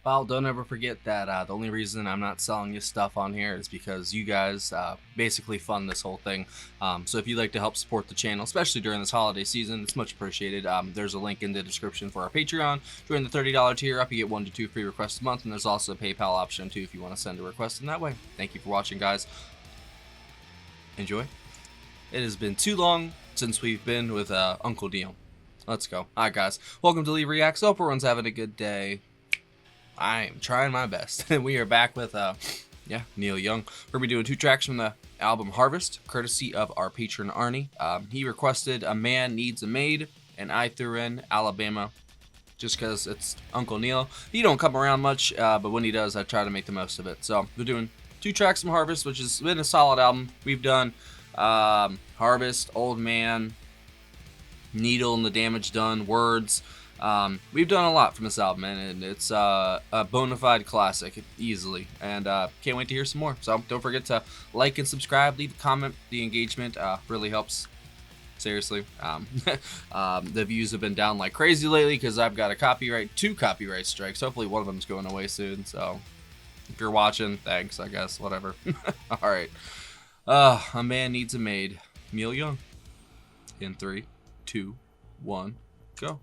Well, don't ever forget that the only reason I'm not selling you stuff on here is because you guys basically fund this whole thing. So if you'd like to help support the channel, especially during this holiday season, it's much appreciated. There's a link in the description for our Patreon. Join the $30 tier up, you get 1 to 2 free requests a month, and there's also a PayPal option too if you want to send a request in that way. Thank you for watching, guys. Enjoy. It has been too long since we've been with Uncle Neil. Let's go. Alright, guys. Welcome to Lee Reacts. Hope everyone's having a good day. I am trying my best. And we are back with, Neil Young. We're going to be doing 2 tracks from the album Harvest, courtesy of our patron Arnie. He requested A Man Needs a Maid, and I threw in Alabama just because it's Uncle Neil. He don't come around much, but when he does, I try to make the most of it. So we're doing 2 tracks from Harvest, which has been a solid album. We've done Harvest, Old Man, Needle and the Damage Done, Words. We've done a lot from this album, and it's a bona fide classic, easily, and can't wait to hear some more. So don't forget to like and subscribe, leave a comment. The engagement really helps. Seriously. The views have been down like crazy lately because I've got two copyright strikes. Hopefully one of them's going away soon. So if you're watching, thanks, I guess, whatever. All right. A Man Needs a Maid. Neil Young. In 3, 2, 1, go.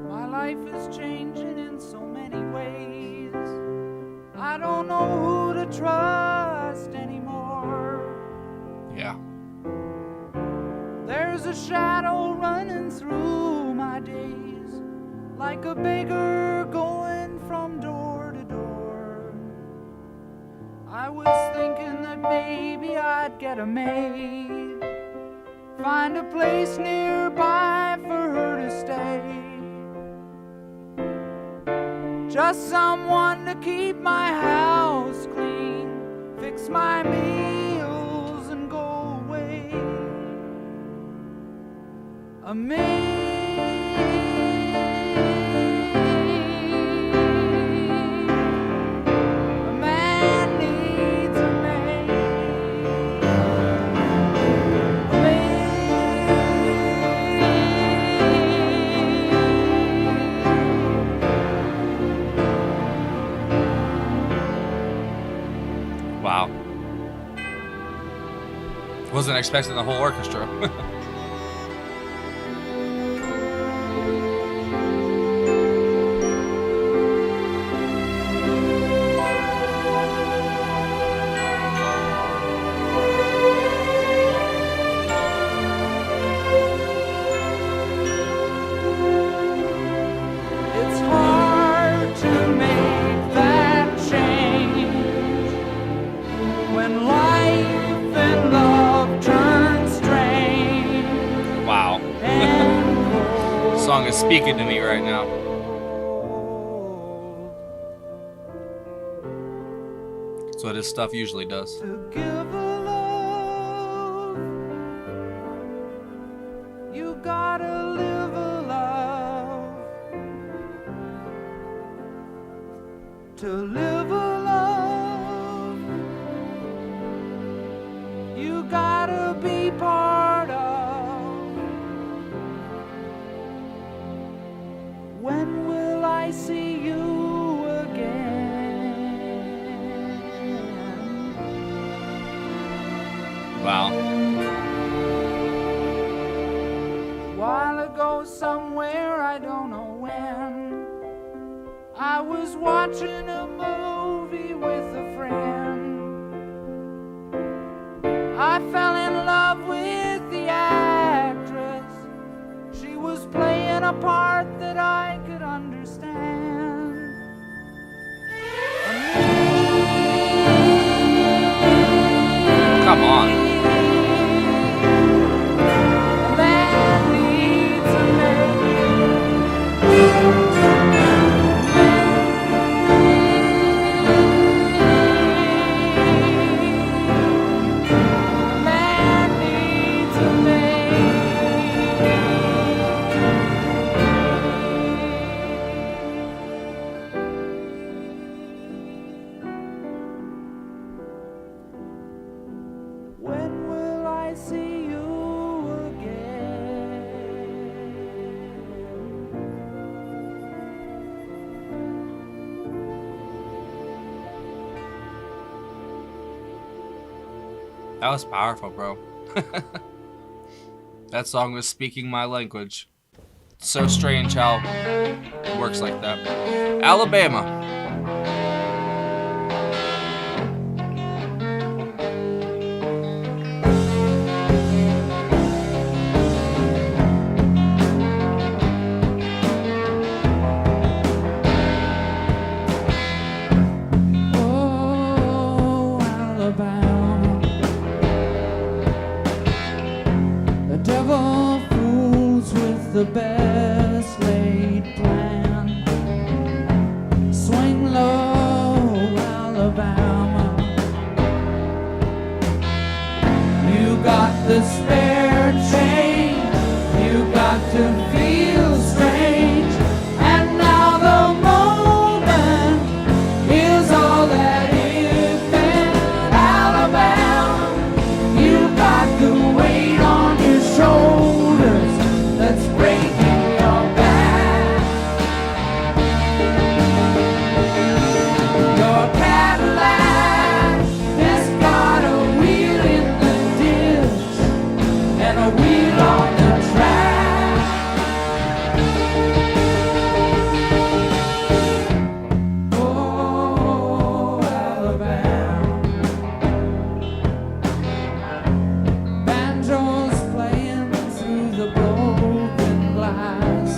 My life is changing in so many ways. I don't know who to trust anymore. Yeah. There's a shadow running through my days, like a beggar going from door to door. I was thinking that maybe I'd get a maid, find a place nearby for her to stay, just someone to keep my house clean, fix my meals and go away. A maid. A man needs a maid. A maid. Wow. Wasn't expecting the whole orchestra. It's hard to make that change when life and love turn strange. Wow. The song is speaking to me right now. That's what his stuff usually does. To give a love, you gotta live a love. To live a love, you gotta be part of. When will I see you again? Wow. While ago somewhere, I don't know when, I was watching a movie with a friend. I fell in love with the actress. She was playing a part that I could understand. Come on. A man needs a maid. That was powerful, bro. That song was speaking my language. So strange how it works like that. Alabama. Oh, Alabama. The devil fools with the best laid plan. Swing low, Alabama. You got the spare change. You got to feel strange. And now the moment is all that is been. Alabama, you got the weight on your shoulders that's breaking your back. Your Cadillac has got a wheel in the ditch and a wheel on the track. Oh, Alabama. Banjos playing through the broken glass.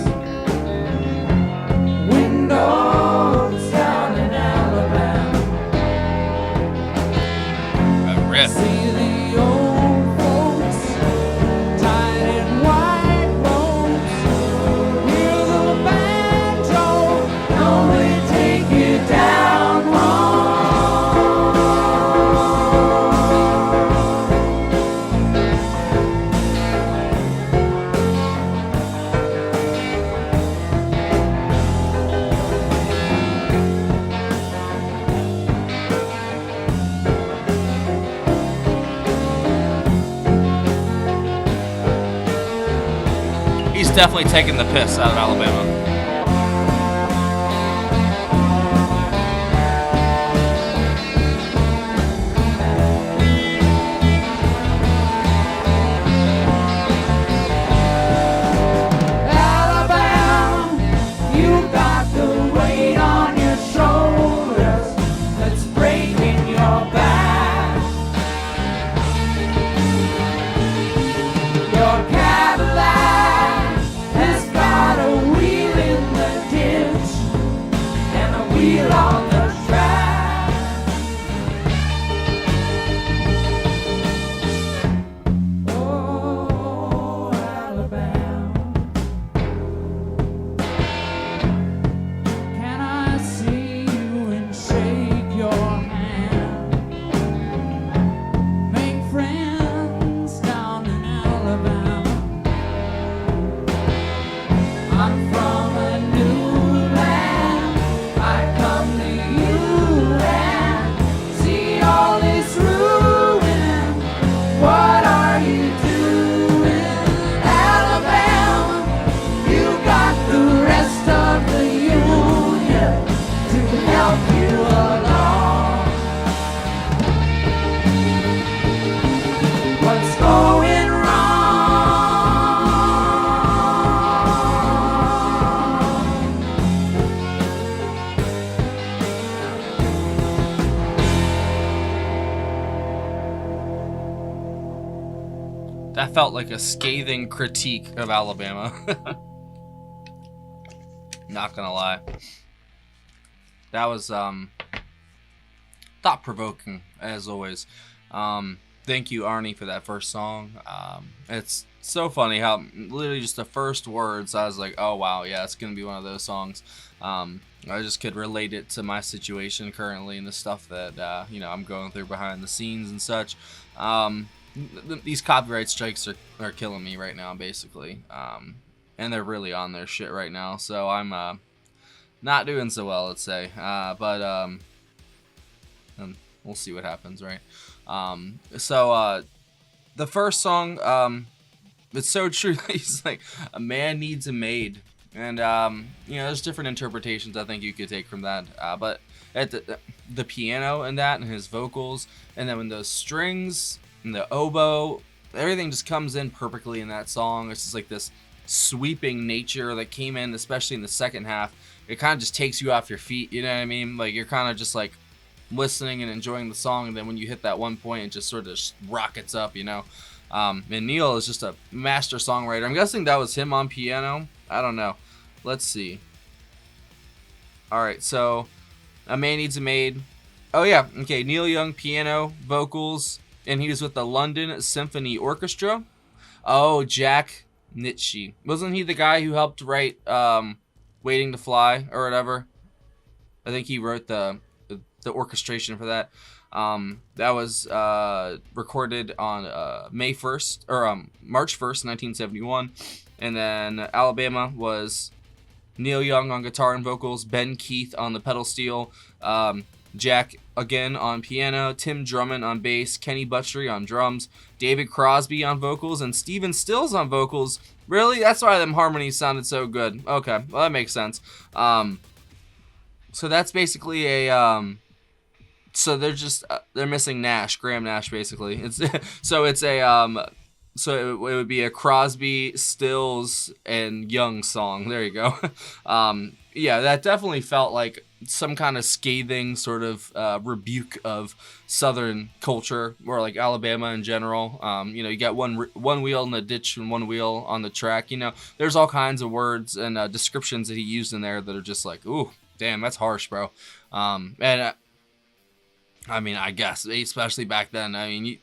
Windows down in Alabama. That riff. See the old folks tied in white robes. Hear the banjo only take you down home. He's definitely taking the piss out of Alabama. Alabama, you got the weight on your shoulders that's breaking your back. Your Cadillac has got a wheel in the ditch and a wheel on the track. Oh, Alabama. Can I see you and shake your hand? Make friends down in Alabama. I'm from a new land. I come to you and see all this ruin. What are you doing, Alabama? You got the rest of the union to help you along. What's going wrong? That felt like a scathing critique of Alabama. Not gonna lie. That was thought-provoking, as always. Thank you, Arnie, for that first song. It's so funny how literally just the first words, I was like, oh wow, yeah, it's gonna be one of those songs. I just could relate it to my situation currently and the stuff that I'm going through behind the scenes and such. These copyright strikes are killing me right now, basically, and they're really on their shit right now. So I'm not doing so well, let's say. But we'll see what happens, right? So the first song, it's so true. He's like, a man needs a maid. And, there's different interpretations I think you could take from that. But at the piano and that and his vocals, and then when those strings and the oboe, everything just comes in perfectly in that song. It's just like this sweeping nature that came in, especially in the second half. It kind of just takes you off your feet, you know what I mean? Like, you're kind of just like listening and enjoying the song, and then when you hit that one point, it just sort of rockets up, you know? And Neil is just a master songwriter. I'm guessing that was him on piano. I don't know. Let's see. All right, so A Man Needs a Maid. Oh yeah, okay. Neil Young piano, vocals, and he was with the London Symphony Orchestra. Oh, Jack Nitsche. Wasn't he the guy who helped write Waiting to Fly or whatever? I think he wrote the orchestration for that. That was recorded on May 1st or March 1st, 1971, and then Alabama was Neil Young on guitar and vocals, Ben Keith on the pedal steel, Jack again on piano, Tim Drummond on bass, Kenny Butchery on drums, David Crosby on vocals, and Stephen Stills on vocals. Really? That's why them harmonies sounded so good. Okay, well that makes sense. So that's basically a so they're just they're missing Nash, Graham Nash, basically. It's so it's a so it would be a Crosby, Stills, and Young song. There you go. Yeah, that definitely felt like some kind of scathing sort of rebuke of Southern culture, or like Alabama in general. You know, you got one wheel in the ditch and one wheel on the track. You know, there's all kinds of words and descriptions that he used in there that are just like, ooh, damn, that's harsh, bro. And I mean, I guess, especially back then. I mean,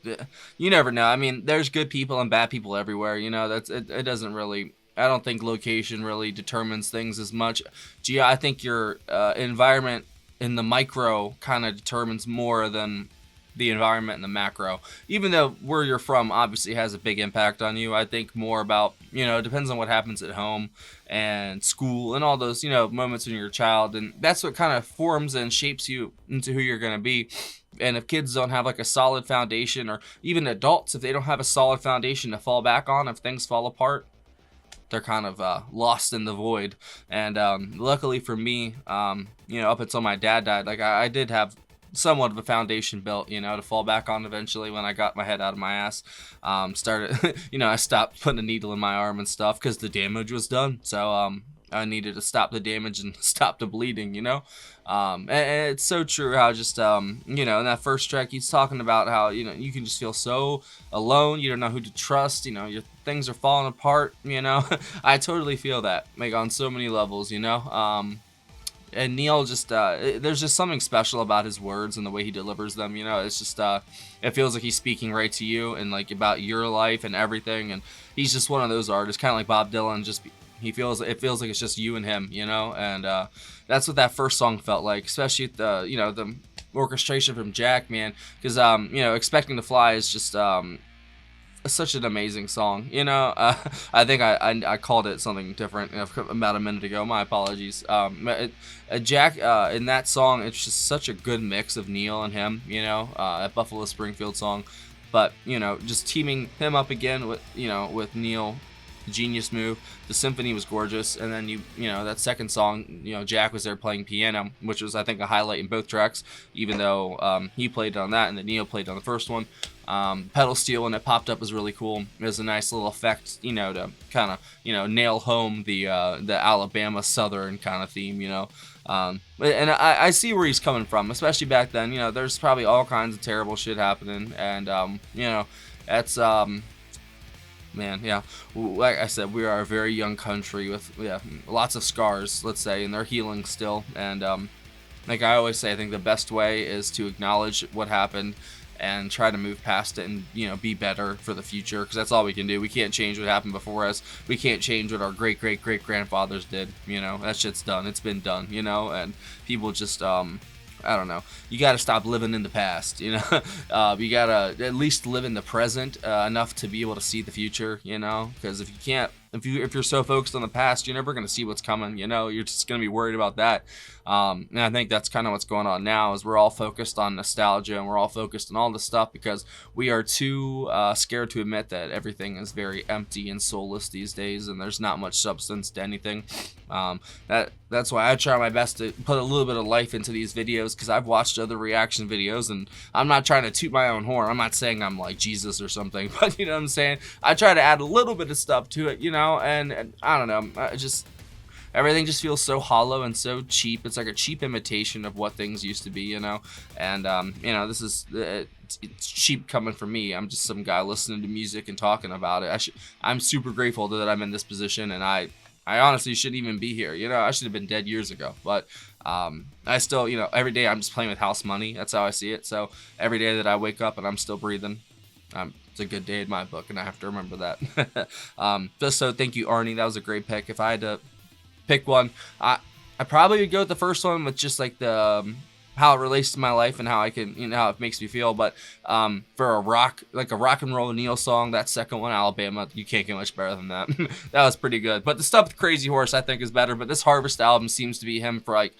you never know. I mean, there's good people and bad people everywhere. You know, it doesn't really. I don't think location really determines things as much. Gee, I think your environment in the micro kind of determines more than the environment in the macro. Even though where you're from obviously has a big impact on you, I think more about, you know, it depends on what happens at home and school and all those, you know, moments when you're a child. And that's what kind of forms and shapes you into who you're going to be. And if kids don't have like a solid foundation, or even adults, if they don't have a solid foundation to fall back on, if things fall apart, they're kind of lost in the void. And luckily for me, you know, up until my dad died, like I did have somewhat of a foundation built, you know, to fall back on eventually when I got my head out of my ass. Started, you know, I stopped putting a needle in my arm and stuff because the damage was done. So I needed to stop the damage and stop the bleeding, you know. And it's so true how just, you know, in that first track, he's talking about how, you know, you can just feel so alone. You don't know who to trust. You know, your things are falling apart, you know. I totally feel that, like, on so many levels, you know. And Neil just, there's just something special about his words and the way he delivers them, you know. It's just, it feels like he's speaking right to you and, like, about your life and everything. And he's just one of those artists, kind of like Bob Dylan, just it feels like it's just you and him, you know. And that's what that first song felt like, especially the, you know, the orchestration from Jack, man, because you know, Expecting to Fly is just such an amazing song, you know. I think I called it something different about a minute ago. My apologies. Jack, in that song, it's just such a good mix of Neil and him, you know, that Buffalo Springfield song. But, you know, just teaming him up again with, you know, with Neil, genius move. The symphony was gorgeous, and then you know, that second song, you know, Jack was there playing piano, which was, I think, a highlight in both tracks, even though he played on that and then Neil played on the first one. Pedal steel when it popped up was really cool. It was a nice little effect, you know, to kind of, you know, nail home the Alabama Southern kind of theme, you know. And I see where he's coming from, especially back then. You know, there's probably all kinds of terrible shit happening, and you know, that's man, yeah. Like I said, we are a very young country with lots of scars, let's say, and they're healing still. And like I always say, I think the best way is to acknowledge what happened and try to move past it and, you know, be better for the future, because that's all we can do. We can't change what happened before us. We can't change what our great grandfathers did. You know, that shit's done. It's been done, you know. And people just I don't know. You got to stop living in the past, you know. You got to at least live in the present enough to be able to see the future, you know. Because if you can't if you're so focused on the past, you're never going to see what's coming. You know, you're just going to be worried about that. And I think that's kind of what's going on now, is we're all focused on nostalgia, and we're all focused on all this stuff because we are too scared to admit that everything is very empty and soulless these days, and there's not much substance to anything. That's why I try my best to put a little bit of life into these videos, because I've watched other reaction videos, and I'm not trying to toot my own horn. I'm not saying I'm like Jesus or something, but you know what I'm saying? I try to add a little bit of stuff to it, you know, and I don't know, everything just feels so hollow and so cheap. It's like a cheap imitation of what things used to be, you know. And you know, this is it's cheap coming from me. I'm just some guy listening to music and talking about it. I'm super grateful that I'm in this position, and I honestly shouldn't even be here. You know, I should have been dead years ago. But I still, you know, every day I'm just playing with house money. That's how I see it. So every day that I wake up and I'm still breathing, it's a good day in my book, and I have to remember that. Just so thank you, Arnie. That was a great pick. If I had to pick one, I probably would go with the first one, with just like the how it relates to my life and how I can, you know, how it makes me feel. But for a rock and roll Neil song, that second one, Alabama, you can't get much better than that. That was pretty good. But the stuff with Crazy Horse I think is better. But this Harvest album seems to be him for like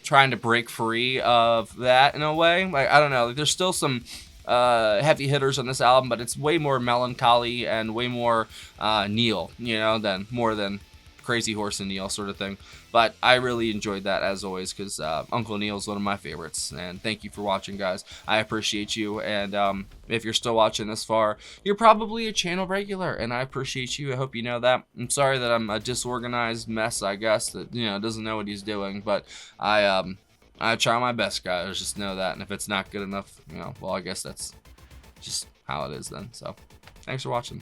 trying to break free of that in a way. Like, I don't know, like, there's still some heavy hitters on this album, but it's way more melancholy and way more Neil, you know, than Crazy Horse and Neil sort of thing. But I really enjoyed that, as always, because Uncle Neil is one of my favorites. And thank you for watching, guys. I appreciate you. And if you're still watching this far, you're probably a channel regular, and I appreciate you. I hope you know that. I'm sorry that I'm a disorganized mess, I guess, that, you know, doesn't know what he's doing. But I try my best, guys. Just know that. And if it's not good enough, you know, well, I guess that's just how it is then. So thanks for watching.